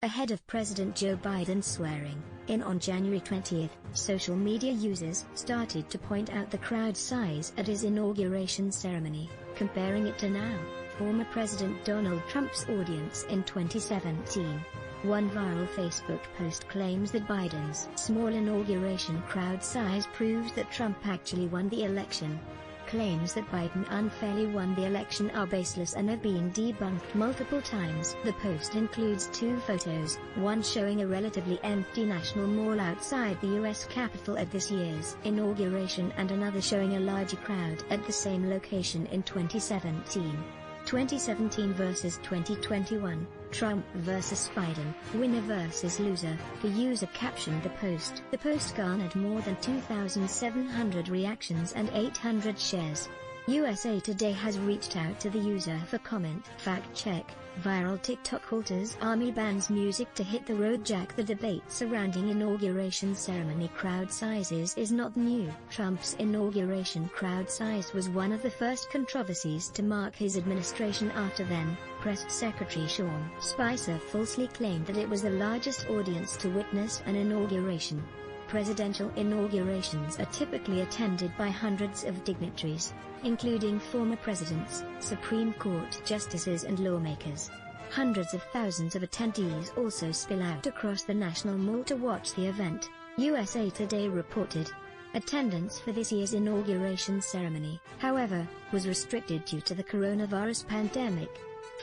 Ahead of President Joe Biden's swearing-in on January 20, social media users started to point out the crowd size at his inauguration ceremony, comparing it to now, former President Donald Trump's audience in 2017. One viral Facebook post claims that Biden's small inauguration crowd size proves that Trump actually won the election. Claims that Biden unfairly won the election are baseless and have been debunked multiple times. The post includes two photos, one showing a relatively empty National Mall outside the U.S. Capitol at this year's inauguration and another showing a larger crowd at the same location in 2017. 2017 versus 2021, Trump versus Biden, winner versus loser, the user captioned the post. The post garnered more than 2,700 reactions and 800 shares. USA Today has reached out to the user for comment. Fact check: viral TikTok alters Army bans music to hit the road. Jack, the debate surrounding inauguration ceremony crowd sizes is not new. Trump's inauguration crowd size was one of the first controversies to mark his administration after then Press Secretary Sean Spicer falsely claimed that it was the largest audience to witness an inauguration. Presidential inaugurations are typically attended by hundreds of dignitaries, including former presidents, Supreme Court justices and lawmakers. Hundreds of thousands of attendees also spill out across the National Mall to watch the event, USA Today reported. Attendance for this year's inauguration ceremony, however, was restricted due to the coronavirus pandemic.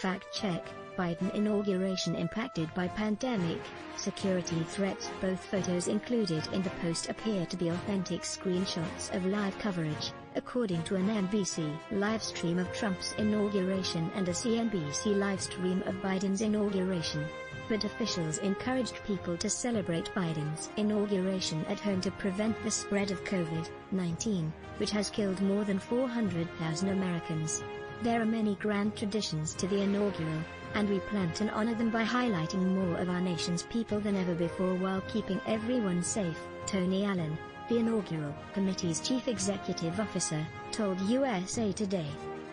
Fact check: Biden inauguration impacted by pandemic, security threats. Both photos included in the post appear to be authentic screenshots of live coverage, according to an NBC livestream of Trump's inauguration and a CNBC livestream of Biden's inauguration. But officials encouraged people to celebrate Biden's inauguration at home to prevent the spread of COVID-19, which has killed more than 400,000 Americans. There are many grand traditions to the inaugural, and we plan to honor them by highlighting more of our nation's people than ever before while keeping everyone safe, Tony Allen, the inaugural committee's chief executive officer, told USA Today.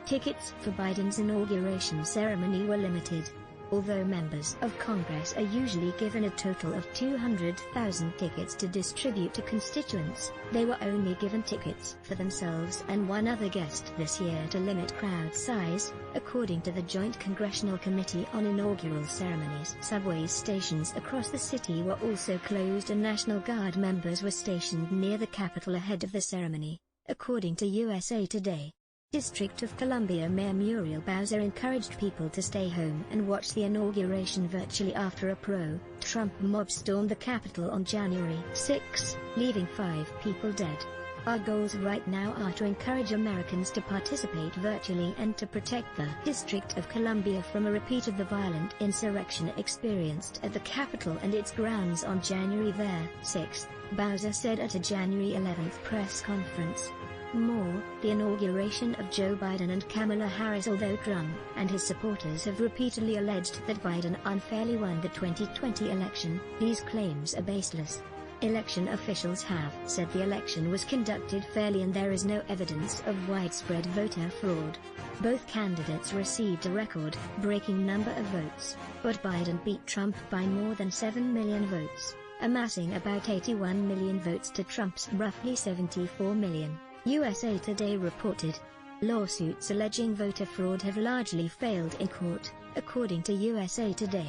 Tickets for Biden's inauguration ceremony were limited. Although members of Congress are usually given a total of 200,000 tickets to distribute to constituents, they were only given tickets for themselves and one other guest this year to limit crowd size, according to the Joint Congressional Committee on Inaugural Ceremonies. Subway stations across the city were also closed and National Guard members were stationed near the Capitol ahead of the ceremony, according to USA Today. District of Columbia Mayor Muriel Bowser encouraged people to stay home and watch the inauguration virtually after a pro-Trump mob stormed the Capitol on January 6, leaving 5 people dead. Our goals right now are to encourage Americans to participate virtually and to protect the District of Columbia from a repeat of the violent insurrection experienced at the Capitol and its grounds on January 6, Bowser said at a January 11 press conference. More, the inauguration of Joe Biden and Kamala Harris. Although Trump and his supporters have repeatedly alleged that Biden unfairly won the 2020 election, these claims are baseless. Election officials have said the election was conducted fairly and there is no evidence of widespread voter fraud. Both candidates received a record-breaking number of votes, but Biden beat Trump by more than 7 million votes, amassing about 81 million votes to Trump's roughly 74 million. USA Today reported. Lawsuits alleging voter fraud have largely failed in court, according to USA Today.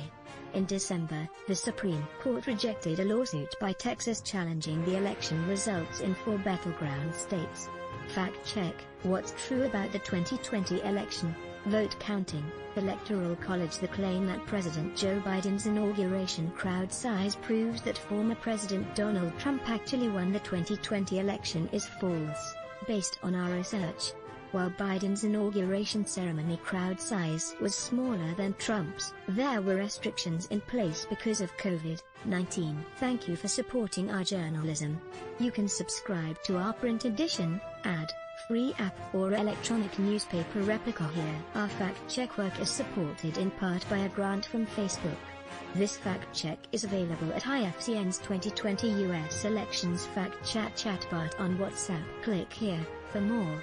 In December, the Supreme Court rejected a lawsuit by Texas challenging the election results in 4 battleground states. Fact check: what's true about the 2020 election? Vote counting, Electoral College. The claim that President Joe Biden's inauguration crowd size proves that former President Donald Trump actually won the 2020 election is false. Based on our research, while Biden's inauguration ceremony crowd size was smaller than Trump's, there were restrictions in place because of COVID-19. Thank you for supporting our journalism. You can subscribe to our print edition, ad-free app or electronic newspaper replica here. Our fact-check work is supported in part by a grant from Facebook. This fact-check is available at IFCN's 2020 U.S. Elections Fact Chat chatbot on WhatsApp. Click here for more.